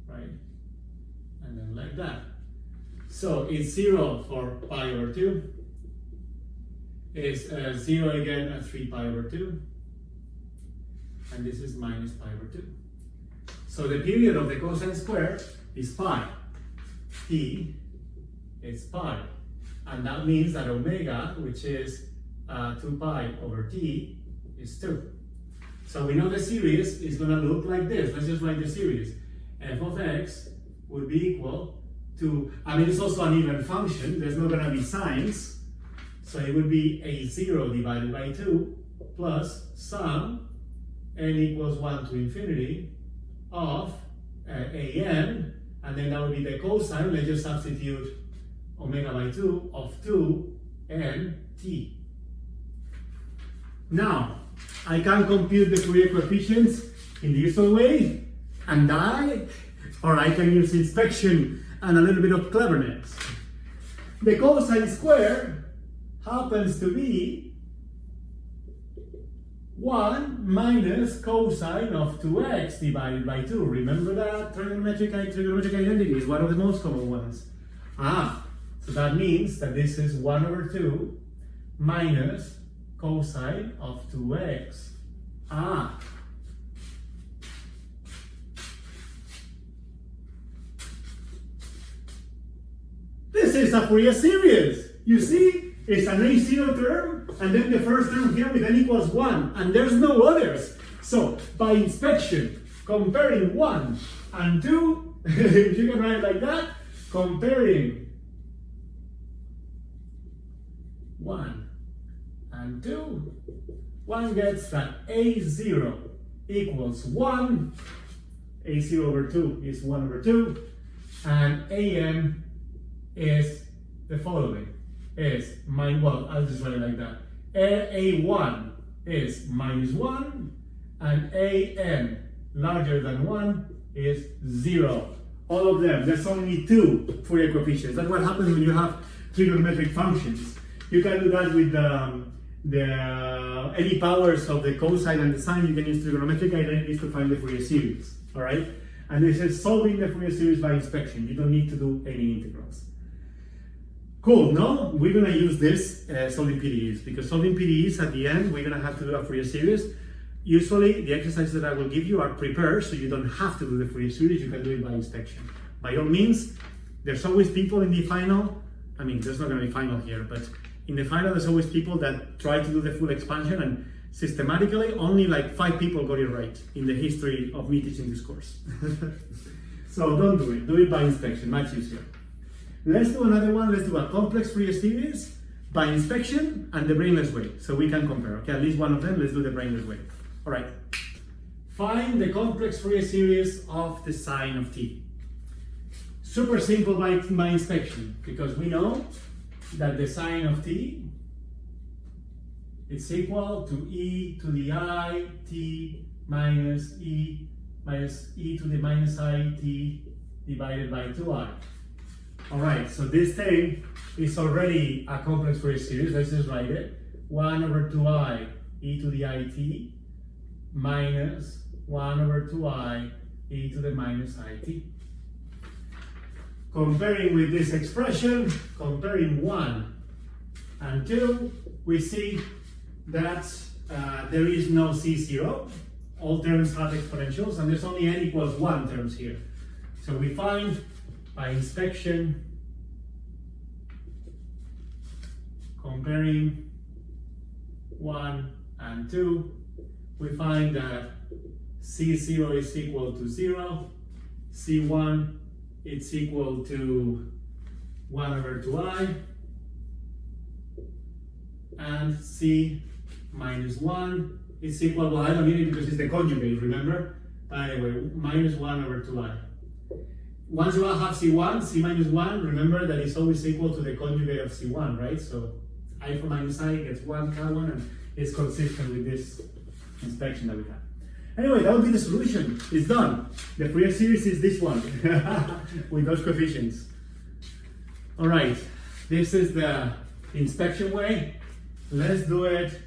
right? And then like that. So it's 0 for pi over 2. It's 0 again at 3 pi over 2. And this is minus pi over 2. So the period of the cosine square is pi. T is pi. And that means that omega, which is 2 pi over t, is 2. So we know the series is going to look like this. Let's just write the series. F of x would be equal to, it's also an even function. There's not going to be signs. So it would be a0 divided by 2 plus sum n equals 1 to infinity of an, and then that would be the cosine. Let's just substitute omega by 2 of 2n t. Now, I can compute the Fourier coefficients in the usual way and die, or I can use inspection and a little bit of cleverness. The cosine square happens to be 1 minus cosine of 2x divided by 2. Remember that trigonometric identity is one of the most common ones. So that means that this is 1 over 2 minus cosine of 2x. This is a Fourier series. You see, it's an A0 term, and then the first term here with n equals 1, and there's no others. So, by inspection, comparing 1 and 2, if you can write it like that, comparing 1 and 2, one gets that A0 equals 1, A0 over 2 is 1 over 2, and AM is the following, is I'll just write it like that. A1 is minus 1, and AN larger than 1 is 0. All of them, there's only 2 Fourier coefficients. That's what happens when you have trigonometric functions. You can do that with any powers of the cosine and the sine. You can use trigonometric identities to find the Fourier series, all right? And this is solving the Fourier series by inspection. You don't need to do any integrals. Cool, no? We're gonna use this solving PDEs, because solving PDEs at the end, we're gonna have to do a Fourier series. Usually, the exercises that I will give you are prepared, so you don't have to do the Fourier series, you can do it by inspection. By all means, there's always people in the final, there's not gonna be final here, but in the final, there's always people that try to do the full expansion, and systematically, only like 5 people got it right in the history of me teaching this course. So don't do it by inspection, much easier. Let's do another one. Let's do a complex Fourier series by inspection and the brainless way, so we can compare. Okay, at least one of them. Let's do the brainless way. All right. Find the complex Fourier series of the sine of t. Super simple by inspection, because we know that the sine of t is equal to e to the I t minus e to the minus I t divided by 2i. All right, so this thing is already a complex Fourier series. Let's just write it. 1 over 2i e to the I t minus 1 over 2i e to the minus I t. Comparing with this expression, comparing 1 and 2, we see that there is no C0. All terms have exponentials, and there's only n equals 1 terms here. So we find by inspection, comparing 1 and 2, we find that C0 is equal to 0, C1 it's equal to 1 over 2i, and C minus 1 is equal, well, I don't need it because it's the conjugate, remember? Anyway, minus 1 over 2i. Once you have C1, C minus 1, remember that it's always equal to the conjugate of C1, right? So I for minus I gets 1 K1, and it's consistent with this inspection that we have. Anyway, that would be the solution. It's done. The Fourier series is this one with those coefficients. All right, this is the inspection way. Let's do it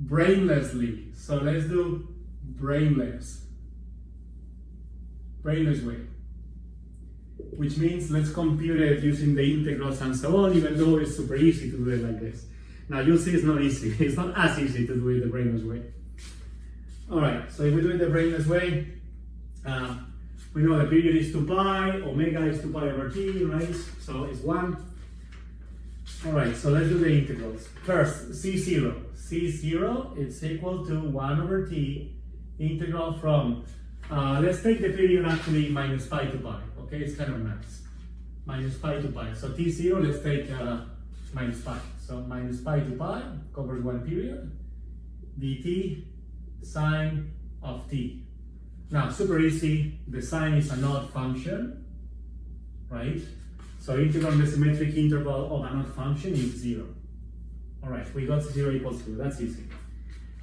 brainlessly. So let's do brainless way, which means let's compute it using the integrals and so on, even though it's super easy to do it like this. Now you'll see it's not easy. It's not as easy to do it the brainless way. All right, so if we do it the brainless way, we know the period is 2 pi, omega is 2 pi over t, right? So it's 1. All right, so let's do the integrals. First, C0. C0, it's equal to 1 over t, integral from, let's take the period actually minus pi to pi, okay? It's kind of nice. Minus pi to pi. So T0, let's take minus pi. So minus pi to pi covers one period, dt sine of t. Now, super easy, the sine is an odd function, right? So integral on the symmetric interval of an odd function is 0. All right, we got 0 equals 0, that's easy.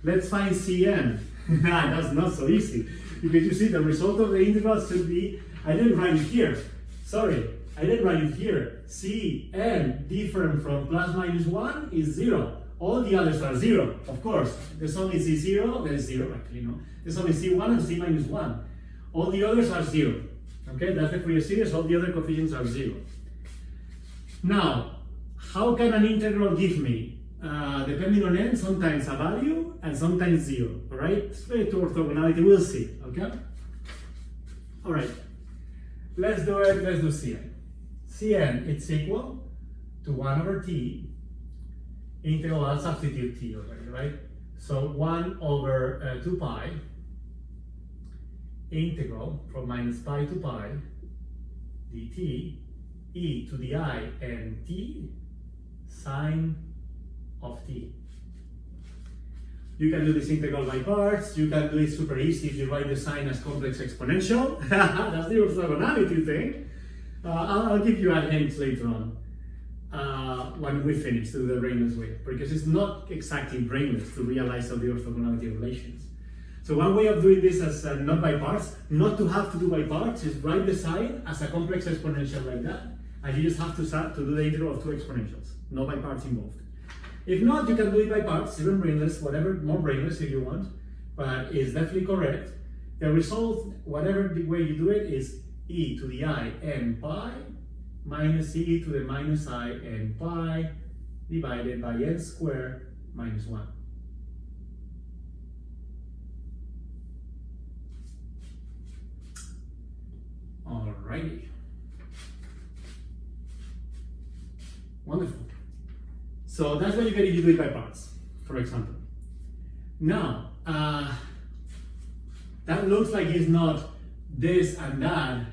Let's find Cn. That's not so easy, because you see the result of the integral should be, I didn't write it here, sorry, I didn't write it here. Cn different from plus minus 1 is 0. All the others are 0, of course. There's only C0, there's 0 actually, no. There's only C1 and C minus 1. All the others are 0. Okay, that's the Fourier series, all the other coefficients are 0. Now, how can an integral give me? Depending on n, sometimes a value and sometimes 0, all right? It's very to orthogonality, we'll see, okay? All right, let's do it, let's do Cn. Cn, it's equal to 1 over t, integral, I'll substitute t already, right? So 1 over 2 pi, integral from minus pi to pi, dt, e to the I n t, sine of t. You can do this integral by parts. You can do it super easy if you write the sine as complex exponential. That's the orthogonality thing. I'll give you a hint later on when we finish to do the brainless way, because it's not exactly brainless to realize all the orthogonality relations. So one way of doing this as not by parts, not to have to do by parts, is write the sine as a complex exponential like that, and you just have to do the integral of two exponentials, no by parts involved. If not, you can do it by parts, even brainless, whatever, more brainless if you want, but it's definitely correct. The result, whatever the way you do it, is e to the I n pi minus e to the minus I n pi divided by n squared minus 1. Alrighty. Wonderful. So that's what you get if you do it by parts, for example. Now, that looks like it's not this and that.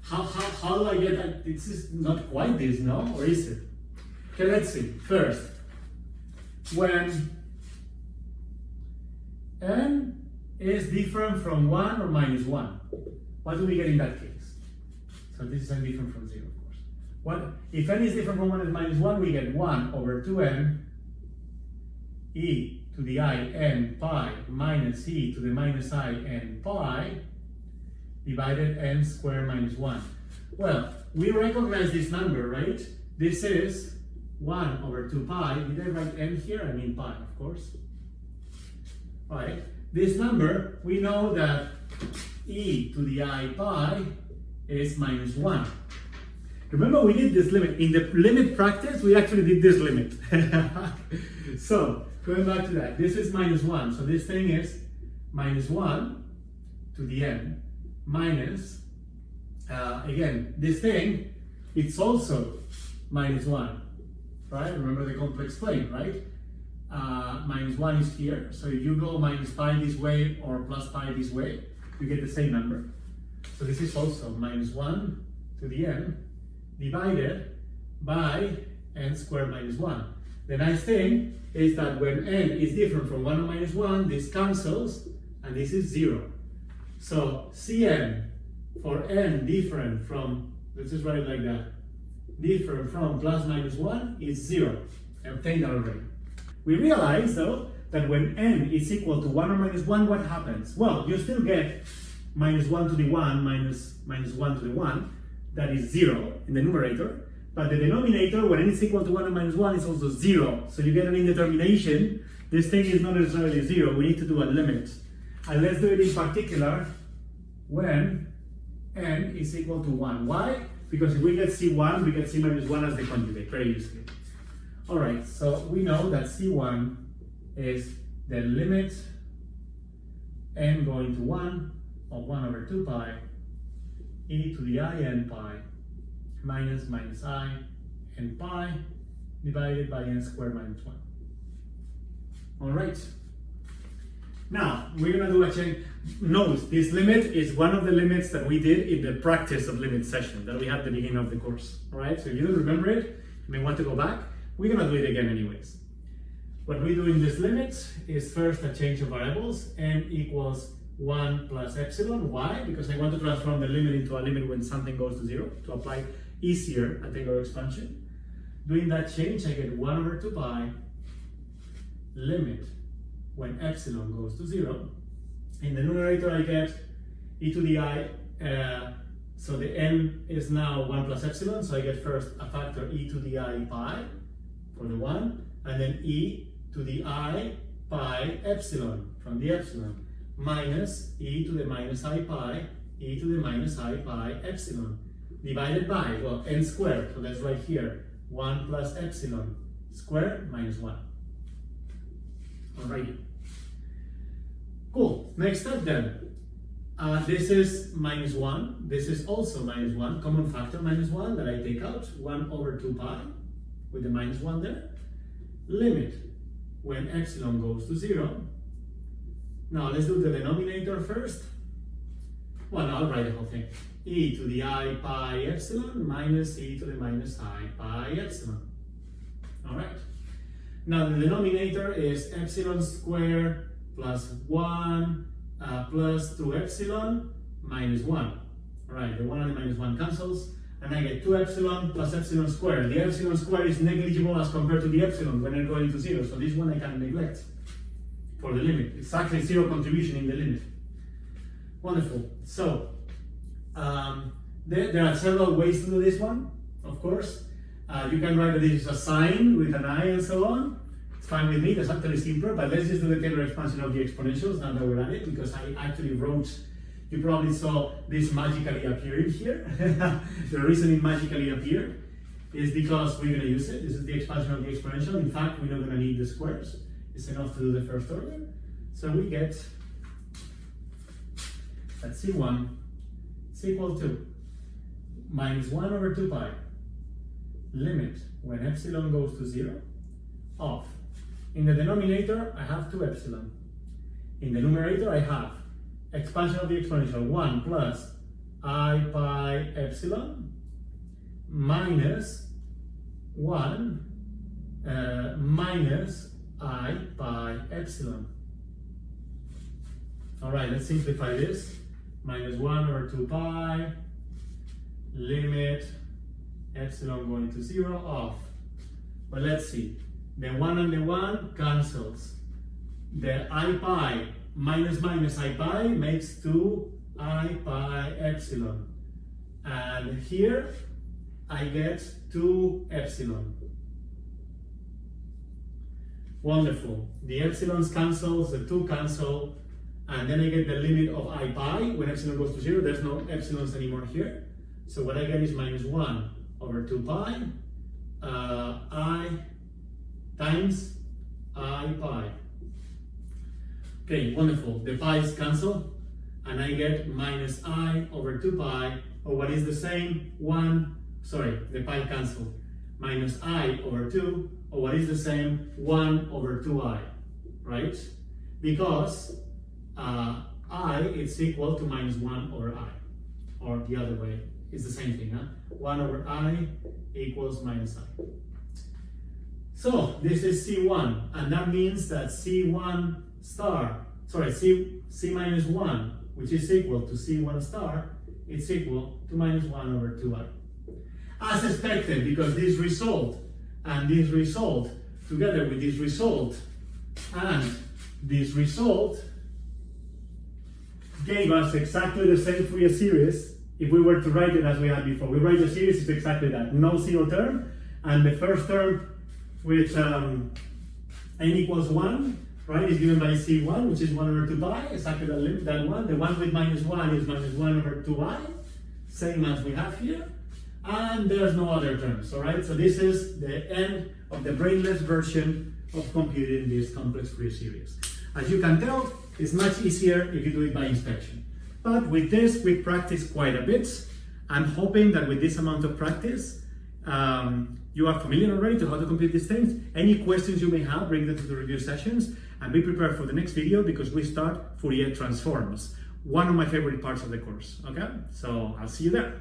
How do I get that? This is not quite this, no? Or is it? Okay, let's see. First, when n is different from 1 or minus 1, what do we get in that case? So this is n different from 0, of course. What, if n is different from 1 and minus 1, we get 1 over 2n e to the I n pi minus e to the minus I n pi divided n squared minus 1. Well, we recognize this number, right? This is 1 over 2 pi. Did I write n here? I mean pi, of course. All right. This number, we know that e to the I pi is minus 1. Remember, we did this limit. In the limit practice, we actually did this limit. So, going back to that, this is minus 1. So this thing is minus 1 to the n minus, again, this thing, it's also minus 1, right? Remember the complex plane, right? Minus 1 is here. So if you go minus pi this way or plus pi this way, you get the same number. So this is also minus 1 to the n divided by n squared minus 1. The nice thing is that when n is different from 1 or minus 1, this cancels, and this is 0. So Cn for n different from, let's just write it like that, different from plus minus 1 is 0. I obtained that already. We realize, though, that when n is equal to 1 or minus 1, what happens? Well, you still get minus 1 to the 1 minus 1 to the 1, that is 0 in the numerator. But the denominator, when n is equal to 1 and minus 1, is also 0. So you get an indetermination. This thing is not necessarily 0. We need to do a limit. And let's do it in particular when n is equal to 1. Why? Because if we get C1, we get C minus 1 as the conjugate, very easily. All right, so we know that C1 is the limit n going to 1 of 1 over 2 pi e to the I n pi minus I n pi divided by n squared minus 1. All right. Now, we're going to do a change. Note, this limit is one of the limits that we did in the practice of limit session that we had at the beginning of the course. All right, so if you don't remember it, you may want to go back. We're going to do it again anyways. What we do in this limit is first a change of variables. N equals 1 plus epsilon. Why? Because I want to transform the limit into a limit when something goes to 0 to apply easier a Taylor expansion. Doing that change, I get 1 over 2 pi limit when epsilon goes to 0. In the numerator, I get e to the I, so the n is now 1 plus epsilon, so I get first a factor e to the I pi for the 1, and then e to the I pi epsilon from the epsilon, minus e to the minus I pi, e to the minus I pi epsilon, divided by, well, n squared, so that's right here, 1 plus epsilon squared minus 1. Alrighty. Cool. Next step then. This is minus 1. This is also minus 1. Common factor minus 1 that I take out. 1 over 2 pi with the minus 1 there. Limit when epsilon goes to 0. Now let's do the denominator first. Well, I'll write the whole thing. E to the I pi epsilon minus e to the minus I pi epsilon. Alright. Now the denominator is epsilon squared plus 1 plus 2 epsilon minus 1. Alright, the 1 and the minus 1 cancels, and I get 2 epsilon plus epsilon squared. The epsilon squared is negligible as compared to the epsilon when I'm going to 0, so this one I can neglect for the limit. It's actually 0 contribution in the limit. Wonderful. So, there are several ways to do this one, of course. You can write that this is a sine with an I and so on. It's fine with me, that's actually simpler, but let's just do the Taylor expansion of the exponentials now that we're at it, because I actually wrote, you probably saw this magically appearing here. The reason it magically appeared is because we're going to use it. This is the expansion of the exponential. In fact, we're not going to need the squares. It's enough to do the first order. So we get that C1 is equal to minus 1 over 2 pi limit when epsilon goes to 0 of, in the denominator I have 2 epsilon, in the numerator I have expansion of the exponential 1 plus I pi epsilon minus 1 minus I pi epsilon. All right, let's simplify this. Minus 1 over 2 pi, limit epsilon going to 0 off. But let's see. The 1 and the 1 cancels. The I pi minus minus I pi makes 2 I pi epsilon. And here I get 2 epsilon. Wonderful. The epsilons cancels, the 2 cancel, and then I get the limit of I pi. When epsilon goes to 0, there's no epsilons anymore here. So what I get is minus 1 over 2 pi I times I pi. Okay, wonderful. The pi's cancel, and I get minus I over 2 pi, or what is the same, the pi cancel. Minus I over 2, or what is the same, 1 over 2i, right? Because I is equal to minus 1 over I, or the other way, it's the same thing, huh? 1 over I equals minus I. So this is C1, and that means that C1 star, C minus 1, which is equal to C1 star, it's equal to minus 1 over 2i. As expected, because this result and this result, together with this result and this result, gave us exactly the same Fourier series if we were to write it as we had before. We write the series, it's exactly that. No zero term, and the first term with n equals 1, right, is given by C1, which is 1 over 2 pi, exactly that one. The one with minus 1 is minus 1 over 2i, same as we have here. And there's no other terms, all right? So this is the end of the brainless version of computing this complex Fourier series. As you can tell, it's much easier if you do it by inspection. But with this, we practice quite a bit. I'm hoping that with this amount of practice, you are familiar already to how to compute these things. Any questions you may have, bring them to the review sessions, and be prepared for the next video because we start Fourier transforms, one of my favorite parts of the course, okay? So I'll see you there.